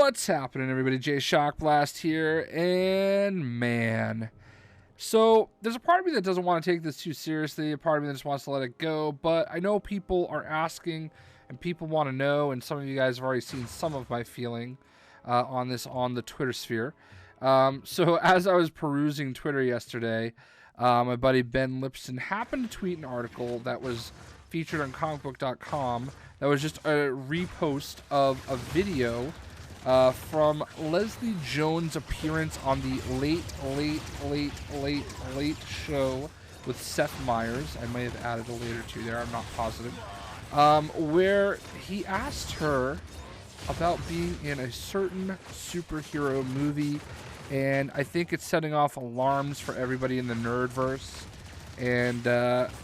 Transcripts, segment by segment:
What's happening, everybody? JayShockblast here, and man, so there's a part of me that doesn't want to take this too seriously, a part of me that just wants to let it go, but I know people are asking, and people want to know, and some of you guys have already seen some of my feeling on this on the Twitter sphere. So as I was perusing Twitter yesterday, my buddy Ben Lipson happened to tweet an article that was featured on comicbook.com that was just a repost of a video from Leslie Jones' appearance on the late show with Seth Meyers. I may have added a late or two there, I'm not positive. Where he asked her about being in a certain superhero movie, and I think it's setting off alarms for everybody in the nerdverse. And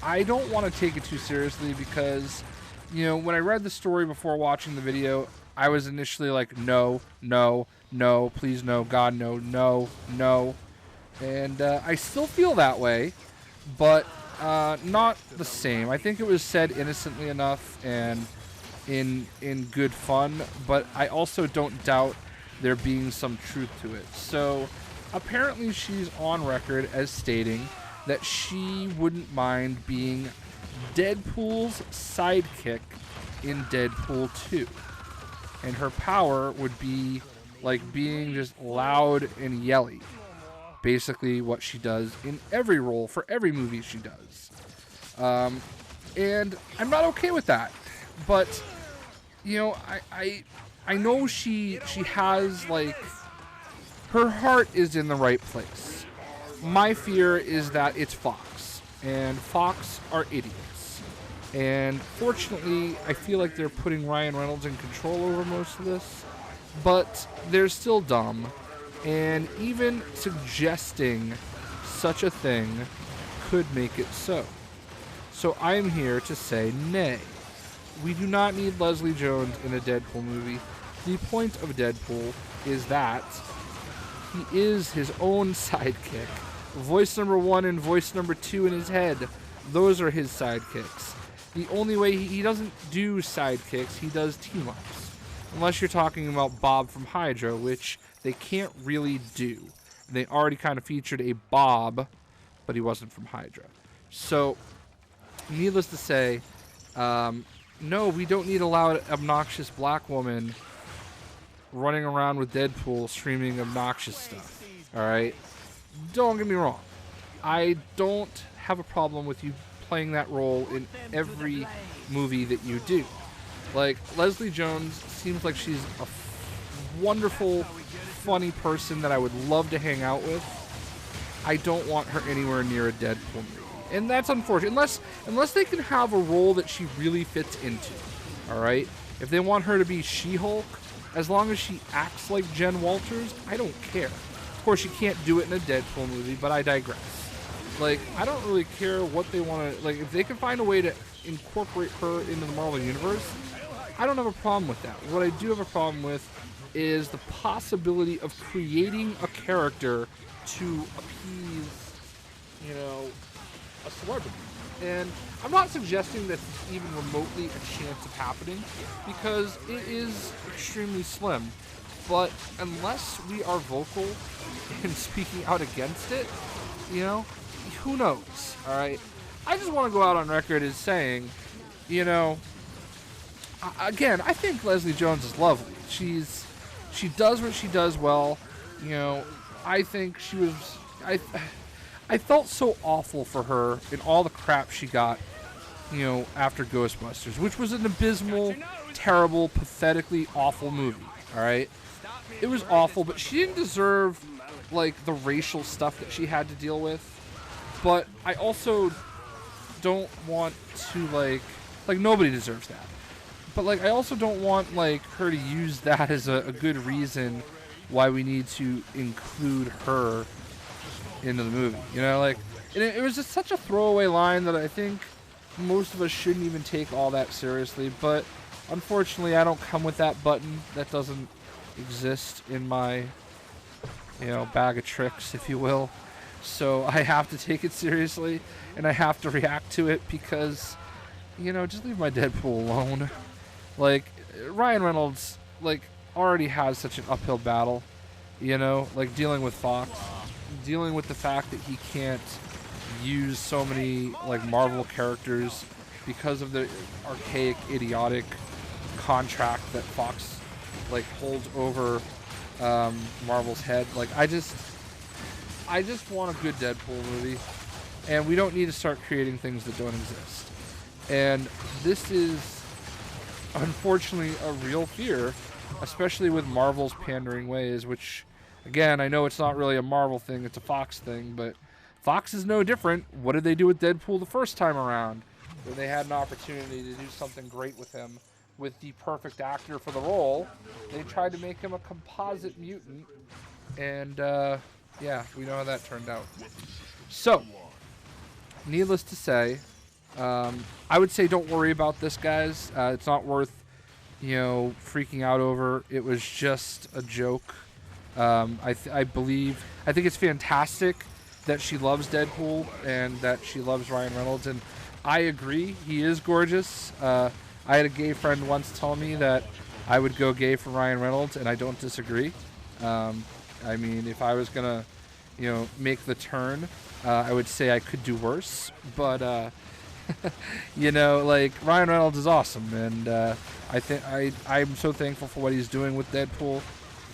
I don't want to take it too seriously because, you know, when I read the story before watching the video, I was initially like, no, no, no, please no, God no, no, no. And I still feel that way, but not the same. I think it was said innocently enough and in good fun, but I also don't doubt there being some truth to it. So apparently she's on record as stating that she wouldn't mind being Deadpool's sidekick in Deadpool 2. And her power would be like being just loud and yelly. Basically what she does in every role for every movie she does. And I'm not okay with that. But, you know, I know she has, like, her heart is in the right place. My fear is that it's Fox, and Fox are idiots. And fortunately, I feel like they're putting Ryan Reynolds in control over most of this, but they're still dumb. And even suggesting such a thing could make it so. So I'm here to say nay. We do not need Leslie Jones in a Deadpool movie. The point of Deadpool is that he is his own sidekick. Voice number 1 and voice number 2 in his head, those are his sidekicks. The only way he doesn't do sidekicks, he does team-ups. Unless you're talking about Bob from Hydra, which they can't really do. They already kind of featured a Bob, but he wasn't from Hydra. So, needless to say, no, we don't need a loud, obnoxious black woman running around with Deadpool screaming obnoxious stuff. Alright? Don't get me wrong. I don't have a problem with you playing that role in every movie that you do. Like, Leslie Jones seems like she's a wonderful, funny person that I would love to hang out with. I don't want her anywhere near a Deadpool movie. And that's unfortunate. Unless they can have a role that she really fits into. Alright? If they want her to be She-Hulk, as long as she acts like Jen Walters, I don't care. Of course, you can't do it in a Deadpool movie, but I digress. Like, I don't really care what they want to... Like, if they can find a way to incorporate her into the Marvel Universe, I don't have a problem with that. What I do have a problem with is the possibility of creating a character to appease, you know, a celebrity. And I'm not suggesting that it's even remotely a chance of happening, because it is extremely slim. But unless we are vocal in speaking out against it, you know, who knows, alright? I just want to go out on record as saying, you know, again, I think Leslie Jones is lovely. She does what she does well. You know, I think she was... I felt so awful for her in all the crap she got, you know, after Ghostbusters, which was an abysmal, terrible, pathetically awful movie, alright? It was awful, but she didn't deserve, like, the racial stuff that she had to deal with. But I also don't want to, like, nobody deserves that. But, like, I also don't want, like, her to use that as a good reason why we need to include her into the movie, you know, like, and it was just such a throwaway line that I think most of us shouldn't even take all that seriously, but unfortunately I don't come with that button. That doesn't exist in my, you know, bag of tricks, if you will, so I have to take it seriously, and I have to react to it because, you know, just leave my Deadpool alone. Like, Ryan Reynolds, like, already has such an uphill battle, you know, like dealing with Fox, dealing with the fact that he can't use so many like Marvel characters because of the archaic, idiotic contract that Fox like holds over Marvel's head. Like I just want a good Deadpool movie, and we don't need to start creating things that don't exist. And this is unfortunately a real fear, especially with Marvel's pandering ways, which again, I know it's not really a Marvel thing, it's a Fox thing, but Fox is no different. What did they do with Deadpool the first time around? Where they had an opportunity to do something great with him, with the perfect actor for the role. They tried to make him a composite mutant, and yeah, we know how that turned out. So, needless to say, I would say don't worry about this, guys. It's not worth, you know, freaking out over. It was just a joke. I think it's fantastic that she loves Deadpool and that she loves Ryan Reynolds, and I agree, he is gorgeous. I had a gay friend once tell me that I would go gay for Ryan Reynolds, and I don't disagree. I mean, if I was gonna, you know, make the turn, I would say I could do worse, but you know, like Ryan Reynolds is awesome, and I'm so thankful for what he's doing with Deadpool,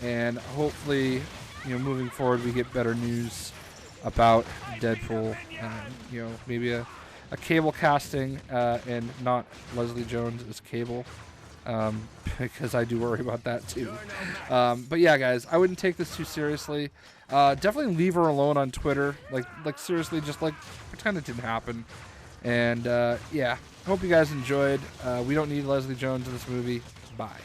and hopefully, you know, moving forward we get better news about Deadpool, you know, maybe a Cable casting and not Leslie Jones as Cable, because I do worry about that too. But yeah, guys, I wouldn't take this too seriously. Definitely leave her alone on Twitter. Like seriously, just like pretend it didn't happen. And yeah, hope you guys enjoyed. We don't need Leslie Jones in this movie. Bye.